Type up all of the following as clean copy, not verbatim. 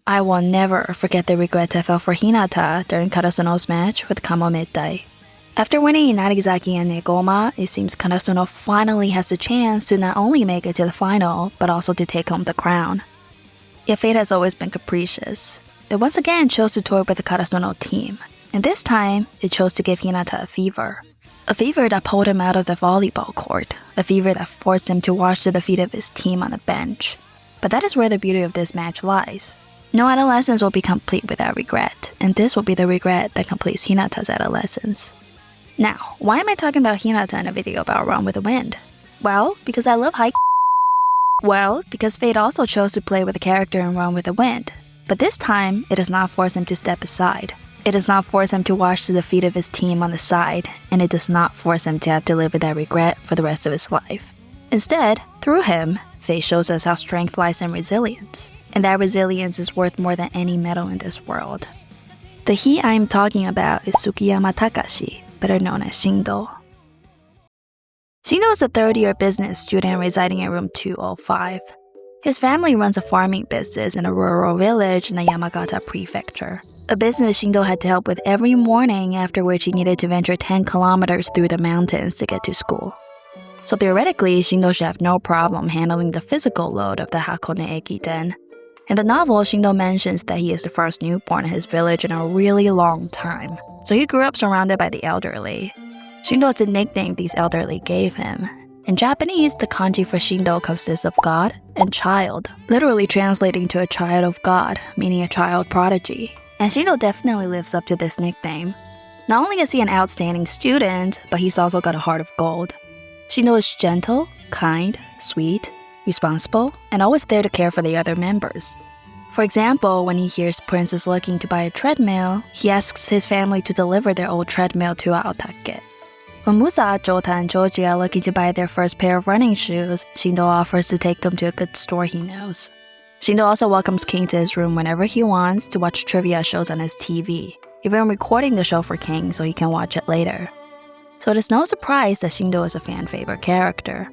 I will never forget the regret I felt for Hinata during Karasuno's match with Kamo Midday. After winning Inarizaki and Negoma, it seems Karasuno finally has a chance to not only make it to the final, but also to take home the crown. Yet fate has always been capricious. It once again chose to toy with the Karasuno team, and this time, it chose to give Hinata a fever. A fever that pulled him out of the volleyball court, a fever that forced him to watch the defeat of his team on the bench. But that is where the beauty of this match lies. No adolescence will be complete without regret, and this will be the regret that completes Hinata's adolescence. Now, why am I talking about Hinata in a video about Run with the Wind? Well, because I love high. Well, because fate also chose to play with the character in Run with the Wind. But this time, it does not force him to step aside. It does not force him to watch the defeat of his team on the side, and it does not force him to have to live with that regret for the rest of his life. Instead, through him, fate shows us how strength lies in resilience, and that resilience is worth more than any medal in this world. The he I am talking about is Shindo Takashi, better known as Shindo. Shindo is a third-year business student residing in room 205. His family runs a farming business in a rural village in the Yamagata prefecture, a business Shindo had to help with every morning, after which he needed to venture 10 kilometers through the mountains to get to school. So theoretically, Shindo should have no problem handling the physical load of the Hakone Ekiden. In the novel, Shindo mentions that he is the first newborn in his village in a really long time, so he grew up surrounded by the elderly. Shindo is the nickname these elderly gave him. In Japanese, the kanji for Shindo consists of God and child, literally translating to a child of God, meaning a child prodigy. And Shindo definitely lives up to this nickname. Not only is he an outstanding student, but he's also got a heart of gold. Shindo is gentle, kind, sweet, responsible, and always there to care for the other members. For example, when he hears Prince is looking to buy a treadmill, he asks his family to deliver their old treadmill to Aotake. When Musa, Jota, and Joji are looking to buy their first pair of running shoes, Shindo offers to take them to a good store he knows. Shindo also welcomes King to his room whenever he wants to watch trivia shows on his TV, even recording the show for King so he can watch it later. So it is no surprise that Shindo is a fan-favorite character.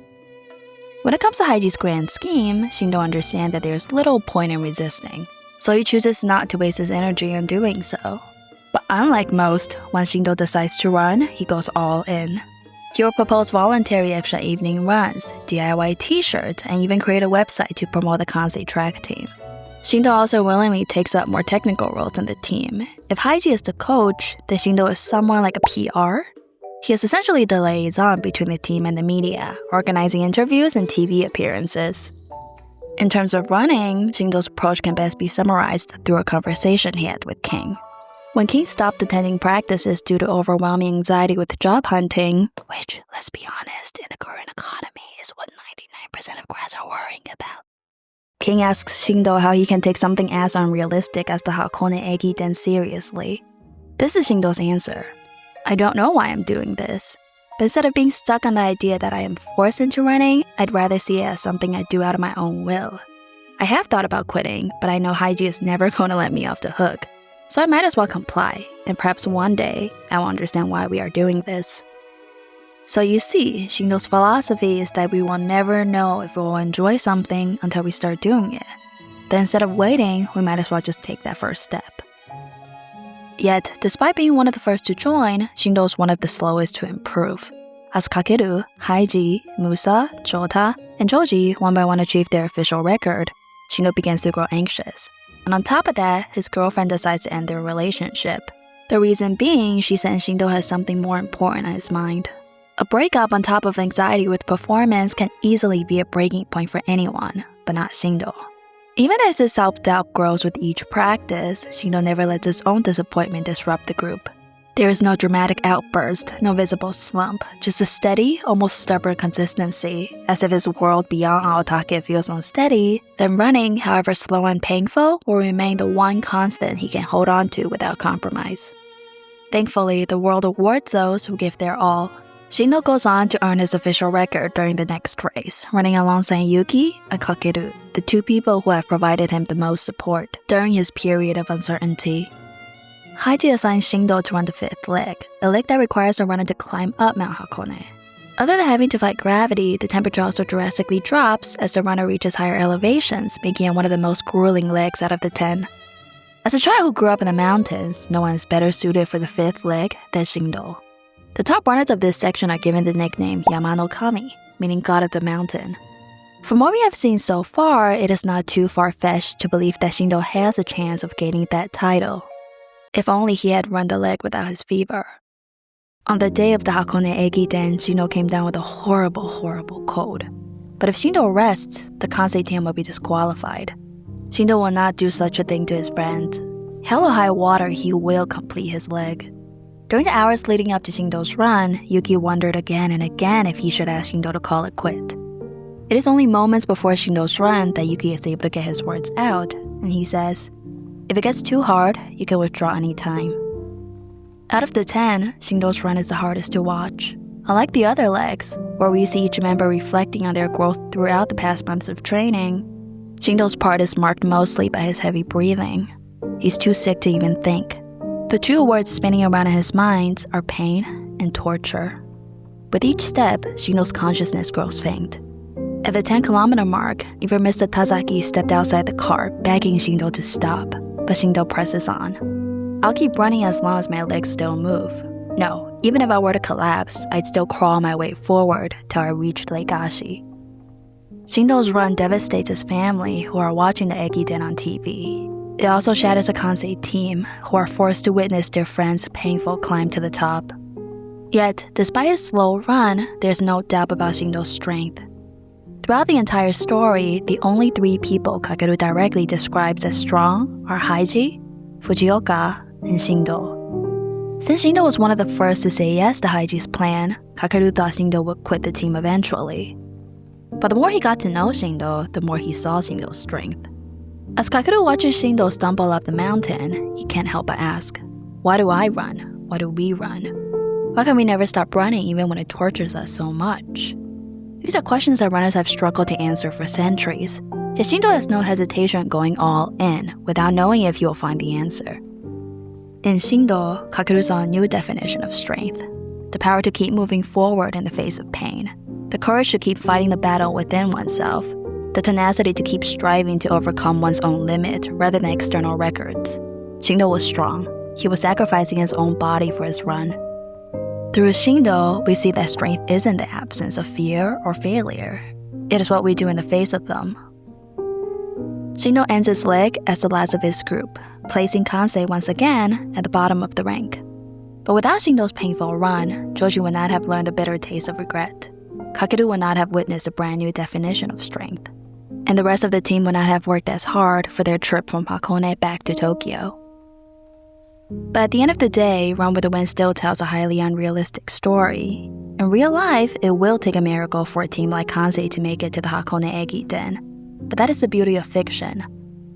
When it comes to Haiji's grand scheme, Shindo understands that there's little point in resisting, so he chooses not to waste his energy on doing so. But unlike most, when Shindo decides to run, he goes all in. He will propose voluntary extra evening runs, DIY t-shirts, and even create a website to promote the Kansei track team. Shindo also willingly takes up more technical roles in the team. If Haiji is the coach, then Shindo is someone like a PR. He is essentially the liaison between the team and the media, organizing interviews and TV appearances. In terms of running, Shindo's approach can best be summarized through a conversation he had with King. When King stopped attending practices due to overwhelming anxiety with job hunting, which, let's be honest, in the current economy is what 99% of grads are worrying about, King asks Shindo how he can take something as unrealistic as the Hakone Ekiden seriously. This is Shindo's answer. I don't know why I'm doing this, but instead of being stuck on the idea that I am forced into running, I'd rather see it as something I do out of my own will. I have thought about quitting, but I know Haiji is never going to let me off the hook. So I might as well comply, and perhaps one day I will understand why we are doing this. So you see, Shindo's philosophy is that we will never know if we will enjoy something until we start doing it. Then instead of waiting, we might as well just take that first step. Yet, despite being one of the first to join, Shindo is one of the slowest to improve. As Kakeru, Haiji, Musa, Jota, and Joji one by one achieve their official record, Shindo begins to grow anxious. And on top of that, his girlfriend decides to end their relationship. The reason being, she says Shindo has something more important on his mind. A breakup on top of anxiety with performance can easily be a breaking point for anyone, but not Shindo. Even as his self-doubt grows with each practice, Shindo never lets his own disappointment disrupt the group. There is no dramatic outburst, no visible slump, just a steady, almost stubborn consistency, as if his world beyond Aotake feels unsteady, then running, however slow and painful, will remain the one constant he can hold on to without compromise. Thankfully, the world awards those who give their all. Shindo goes on to earn his official record during the next race, running alongside Yuki and Kakeru, the two people who have provided him the most support during his period of uncertainty. Haiji assigns Shindo to run the fifth leg, a leg that requires the runner to climb up Mount Hakone. Other than having to fight gravity, the temperature also drastically drops as the runner reaches higher elevations, making it one of the most grueling legs out of the 10. As a child who grew up in the mountains, no one is better suited for the fifth leg than Shindo. The top runners of this section are given the nickname Yamano Kami, meaning God of the Mountain. From what we have seen so far, it is not too far-fetched to believe that Shindo has a chance of gaining that title. If only he had run the leg without his fever. On the day of the Hakone Ekiden, Shindo came down with a horrible, horrible cold. But if Shindo rests, the Kansei team will be disqualified. Shindo will not do such a thing to his friends. Hell or high water, he will complete his leg. During the hours leading up to Shindo's run, Yuki wondered again and again if he should ask Shindo to call it quit. It is only moments before Shindo's run that Yuki is able to get his words out, and he says, "If it gets too hard, you can withdraw anytime." Out of the 10, Shindo's run is the hardest to watch. Unlike the other legs, where we see each member reflecting on their growth throughout the past months of training, Shindo's part is marked mostly by his heavy breathing. He's too sick to even think. The two words spinning around in his mind are pain and torture. With each step, Shindo's consciousness grows faint. At the 10-kilometer mark, even Mr. Tazaki stepped outside the car, begging Shindo to stop, but Shindo presses on. "I'll keep running as long as my legs still move. No, even if I were to collapse, I'd still crawl my way forward till I reached Lake Ashi." Shindo's run devastates his family, who are watching the Ekiden on TV. It also shatters the Kansei team, who are forced to witness their friend's painful climb to the top. Yet, despite his slow run, there's no doubt about Shindo's strength. Throughout the entire story, the only 3 people Kakeru directly describes as strong are Haiji, Fujioka, and Shindo. Since Shindo was one of the first to say yes to Haiji's plan, Kakeru thought Shindo would quit the team eventually. But the more he got to know Shindo, the more he saw Shindo's strength. As Kakeru watches Shindo stumble up the mountain, he can't help but ask, "Why do I run? Why do we run? Why can we never stop running even when it tortures us so much?" These are questions that runners have struggled to answer for centuries, yet Shindo has no hesitation going all in without knowing if he will find the answer. In Shindo, Kakeru saw a new definition of strength: the power to keep moving forward in the face of pain, the courage to keep fighting the battle within oneself, the tenacity to keep striving to overcome one's own limit rather than external records. Shindo was strong. He was sacrificing his own body for his run. Through Shindo, we see that strength isn't the absence of fear or failure. It is what we do in the face of them. Shindo ends his leg as the last of his group, placing Kansei once again at the bottom of the rank. But without Shindo's painful run, Joji would not have learned the bitter taste of regret. Kakeru would not have witnessed a brand new definition of strength. And the rest of the team would not have worked as hard for their trip from Hakone back to Tokyo. But at the end of the day, Run with the Wind still tells a highly unrealistic story. In real life, it will take a miracle for a team like Kansei to make it to the Hakone Ekiden. But that is the beauty of fiction.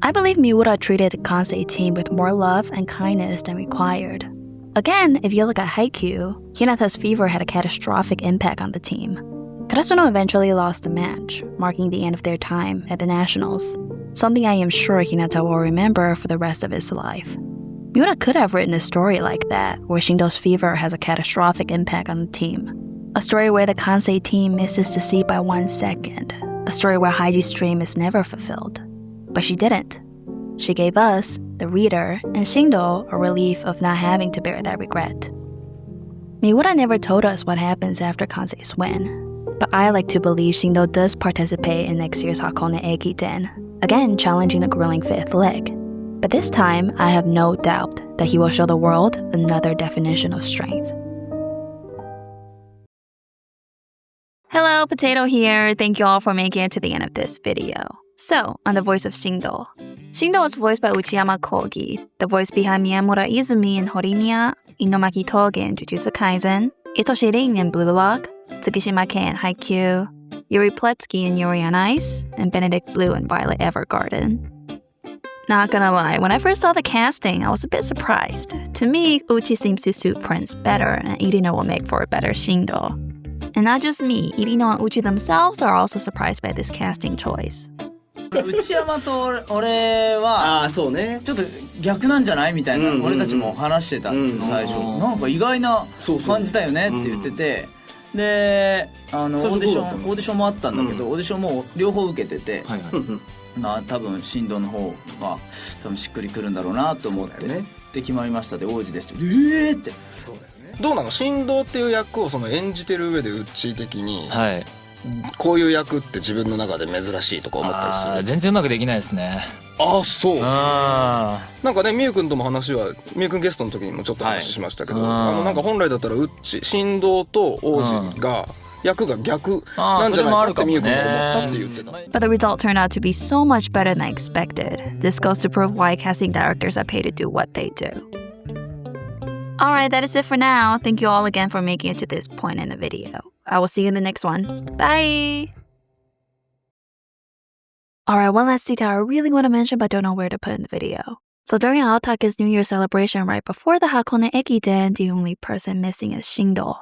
I believe Miura treated the Kansei team with more love and kindness than required. Again, if you look at Haikyuu, Hinata's fever had a catastrophic impact on the team. Karasuno eventually lost the match, marking the end of their time at the Nationals, something I am sure Hinata will remember for the rest of his life. Miura could have written a story like that, where Shindo's fever has a catastrophic impact on the team. A story where the Kansei team misses the seed by 1 second. A story where Haiji's dream is never fulfilled. But she didn't. She gave us, the reader, and Shindo a relief of not having to bear that regret. Miura never told us what happens after Kansei's win. But I like to believe Shindo does participate in next year's Hakone Ekiden, again challenging the grueling 5th leg. But this time, I have no doubt that he will show the world another definition of strength. Hello, Potato here. Thank you all for making it to the end of this video. So, on the voice of Shindo. Shindo was voiced by Uchiyama Kogi, the voice behind Miyamura Izumi in Horimiya, Inomaki Toge in Jujutsu Kaisen, Itoshi Ring in Blue Lock, Tsukishima Kei in Haikyuu, Yuri Pletsky in Yuri on Ice, and Benedict Blue in Violet Evergarden. Not gonna lie, when I first saw the casting, I was a bit surprised. To me, Uchi seems to suit Prince better, and Irino will make for a better Shindo. And not just me, Irino and Uchi themselves are also surprised by this casting choice. 内山と俺はそうねちょっと逆なんじゃないみたいな俺たちも話してたんですよ最初なんか意外な感じだよねって言っててでオーディシ最初どうだったの？ョンもあったんだけど、オーディションも両方受けてて、はいはい。多分振動の方が多分しっくりくるんだろうなと思って、そうだよね。で決まりましたで王子ですってってそうだよね。どうなの？振動っていう役をその演じてる上でうっちー的に、はい。こういう役って自分の中で珍しいとか思ったりする？全然うまくできないですね。ああ、そう。なんかね、みゆくんとも話は、みゆくんゲストの時にもちょっと話しましたけど、なんか本来だったらうっち、振動と王子が、役が逆なんじゃないかってみゆくんが思ったって言ってた。But the result turned out to be so much better than I expected. This goes to prove why casting directors are paid to do what they do. Alright, that is it for now. Thank you all again for making it to this point in the video. I will see you in the next one. Bye! Alright, one last detail I really want to mention but don't know where to put in the video. So during Aotake's New Year celebration right before the Hakone Ekiden, the only person missing is Shindo.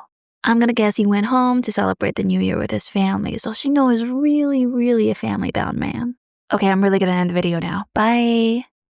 I'm gonna guess he went home to celebrate the New Year with his family, so Shindo is really a family-bound man. Okay, I'm really gonna end the video now. Bye!